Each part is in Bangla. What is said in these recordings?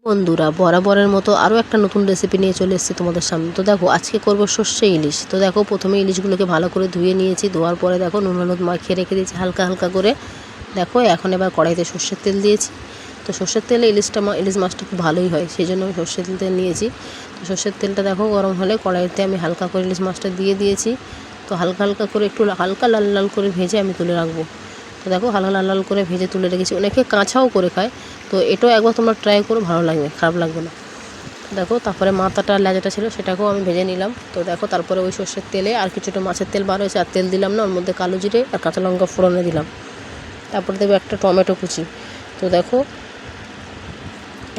বন্ধুরা, বরাবরের মতো আরও একটা নতুন রেসিপি নিয়ে চলে এসেছি তোমাদের সামনে। তো দেখো, আজকে করব সর্ষে ইলিশ। তো দেখো, প্রথমে ইলিশগুলোকে ভালো করে ধুয়ে নিয়েছি। ধোয়ার পরে দেখো নুন হলুদ মাখিয়ে রেখে দিয়েছি হালকা হালকা করে। দেখো, এখন এবার কড়াইতে সর্ষের তেল দিয়েছি। তো সর্ষের তেলে ইলিশ মাছটা খুব ভালোই হয়, সেই জন্য আমি সর্ষের তেল নিয়েছি। তো সর্ষের তেলটা দেখো গরম হলে কড়াইতে আমি হালকা করে ইলিশ মাছটা দিয়ে দিয়েছি। তো হালকা হালকা করে একটু হালকা লাল লাল করে ভেজে আমি তুলে রাখবো। তো দেখো, হালকা লাল লাল করে ভেজে তুলে রেখেছি। অনেকে কাঁচাও করে খায়, তো এটাও একবার তোমরা ট্রাই করো, ভালো লাগবে, খারাপ লাগবে না। দেখো, তারপরে মাথাটা লেজাটা ছিল সেটাকেও আমি ভেজে নিলাম। তো দেখো, তারপরে ওই সর্ষের তেলে আর কিছুটা মাছের তেল বার হয়েছে, আর তেল দিলাম না, ওর মধ্যে কালো জিরে আর কাঁচা লঙ্কা ফোড়নে দিলাম। তারপরে দেবো একটা টমেটো কুচি। তো দেখো,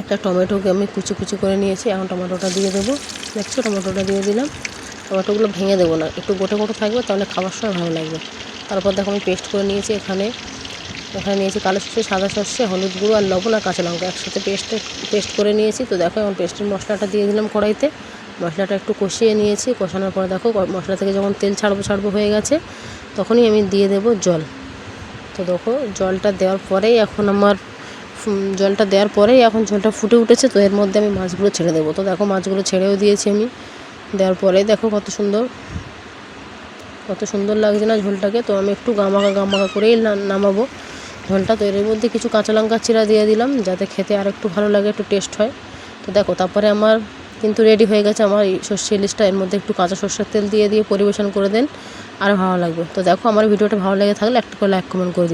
একটা টমেটোকে আমি কুচি কুচি করে নিয়েছি। এখন টমেটোটা দিয়ে দেবো। দেখছো, টমেটোটা দিয়ে দিলাম। টমেটোগুলো ভেঙে দেবো না, একটু গোটা গোটা থাকবে, তাহলে খাবার সময় ভালো লাগবে। তারপর দেখো, আমি পেস্ট করে নিয়েছি। এখানে নিয়েছি কালো সর্ষে, সাদা সর্ষে, হলুদ গুঁড়ো আর লবণ আর কাঁচা লঙ্কা একসাথে পেস্ট করে নিয়েছি। তো দেখো, এখন পেস্টের মশলাটা দিয়ে দিলাম কড়াইতে। মশলাটা একটু কষিয়ে নিয়েছি। কষানোর পর দেখো, মশলা থেকে যখন তেল ছাড়বো হয়ে গেছে, তখনই আমি দিয়ে দেবো জল। তো দেখো, জলটা দেওয়ার পরেই এখন ঝোলটা ফুটে উঠেছে। তো এর মধ্যে আমি মাছগুলো ছেড়ে দেবো। তো দেখো, মাছগুলো ছেড়েও দিয়েছি আমি। দেওয়ার পরে দেখো কত সুন্দর লাগছে না ঝোলটাকে। তো আমি একটু গামাকা করেই নামাবো ঝোলটা। তো এর মধ্যে কিছু কাঁচা লঙ্কা চিরা দিয়ে দিলাম, যাতে খেতে আর একটু ভালো লাগে, একটু টেস্ট হয়। তো দেখো, তারপরে আমার কিন্তু রেডি হয়ে গেছে আমার এই সর্ষে ইলিশটা। এর মধ্যে একটু কাঁচা সর্ষের তেল দিয়ে পরিবেশন করে দেন, আর ভালো লাগবে। তো দেখো, আমার ভিডিওটা ভালো লেগে থাকলে একটা করে লাইক কমেন্ট করে দিও।